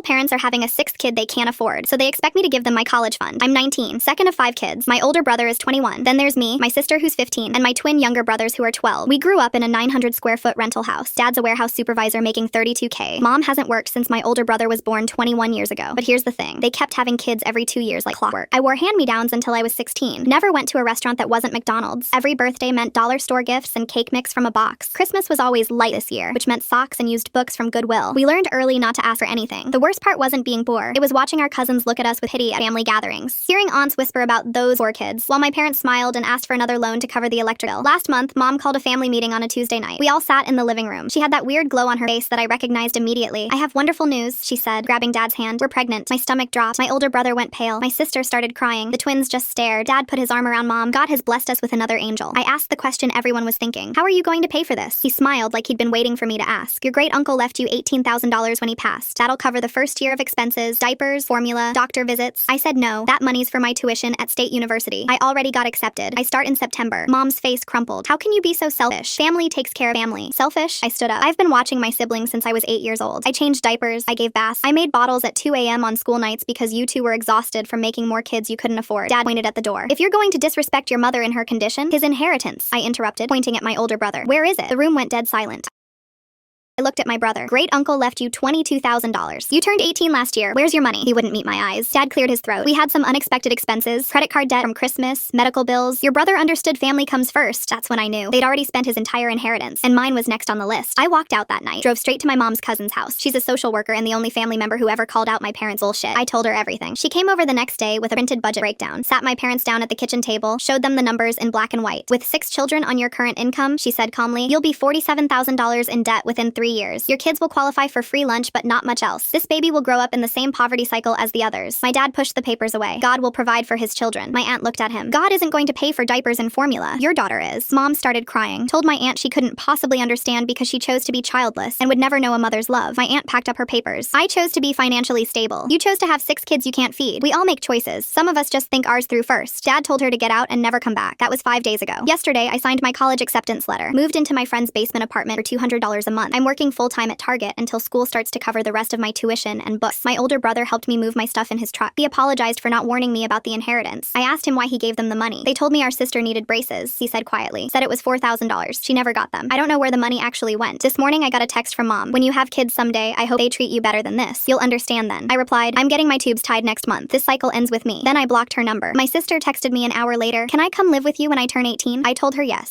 Parents are having a sixth kid they can't afford, so they expect me to give them my college fund. I'm 19, second of 5 kids. My older brother is 21. Then there's me, my sister who's 15, and my twin younger brothers who are 12. We grew up in a 900 square foot rental house. Dad's a warehouse supervisor making $32K. Mom hasn't worked since my older brother was born 21 years ago. But here's the thing, they kept having kids every 2 years like clockwork. I wore hand-me-downs until I was 16. Never went to a restaurant that wasn't McDonald's. Every birthday meant dollar store gifts and cake mix from a box. Christmas was always light this year, which meant socks and used books from Goodwill. We learned early not to ask for anything. The worst part wasn't being poor. It was watching our cousins look at us with pity at family gatherings. Hearing aunts whisper about those poor kids, while my parents smiled and asked for another loan to cover the electric bill. Last month, Mom called a family meeting on a Tuesday night. We all sat in the living room. She had that weird glow on her face that I recognized immediately. "I have wonderful news," she said, grabbing Dad's hand. "We're pregnant." My stomach dropped. My older brother went pale. My sister started crying. The twins just stared. Dad put his arm around Mom. God has blessed us with another angel. I asked the question everyone was thinking. "How are you going to pay for this?" He smiled like he'd been waiting for me to ask. "Your great uncle left you $18,000 when he passed. That'll cover the first year of expenses, diapers, formula, doctor visits." I said no. That money's for my tuition at State University. I already got accepted. I start in September. Mom's face crumpled. "How can you be so selfish? Family takes care of family." Selfish? I stood up. I've been watching my siblings since I was 8 years old. I changed diapers. I gave baths. I made bottles at 2 a.m. on school nights because you two were exhausted from making more kids you couldn't afford. Dad pointed at the door. "If you're going to disrespect your mother in her condition, his inheritance," I interrupted, pointing at my older brother. "Where is it?" The room went dead silent. I looked at my brother. "Great uncle left you $22,000. You turned 18 last year. Where's your money?" He wouldn't meet my eyes. Dad cleared his throat. "We had some unexpected expenses. Credit card debt from Christmas, medical bills. Your brother understood family comes first." That's when I knew. They'd already spent his entire inheritance, and mine was next on the list. I walked out that night, drove straight to my mom's cousin's house. She's a social worker and the only family member who ever called out my parents' bullshit. I told her everything. She came over the next day with a printed budget breakdown, sat my parents down at the kitchen table, showed them the numbers in black and white. "With 6 children on your current income," she said calmly, "you'll be $47,000 in debt within 3 years. Your kids will qualify for free lunch but not much else. This baby will grow up in the same poverty cycle as the others." My dad pushed the papers away. "God will provide for his children." My aunt looked at him. "God isn't going to pay for diapers and formula. Your daughter is." Mom started crying. Told my aunt she couldn't possibly understand because she chose to be childless and would never know a mother's love. My aunt packed up her papers. "I chose to be financially stable. You chose to have 6 kids you can't feed. We all make choices. Some of us just think ours through first." Dad told her to get out and never come back. That was 5 days ago. Yesterday, I signed my college acceptance letter. Moved into my friend's basement apartment for $200 a month. I'm working full-time at Target until school starts to cover the rest of my tuition and books. My older brother helped me move my stuff in his truck. He apologized for not warning me about the inheritance. I asked him why he gave them the money. "They told me our sister needed braces," he said quietly. "Said it was $4,000. She never got them. I don't know where the money actually went." This morning I got a text from Mom. "When you have kids someday, I hope they treat you better than this. You'll understand then." I replied, "I'm getting my tubes tied next month. This cycle ends with me." Then I blocked her number. My sister texted me an hour later. "Can I come live with you when I turn 18?" I told her yes.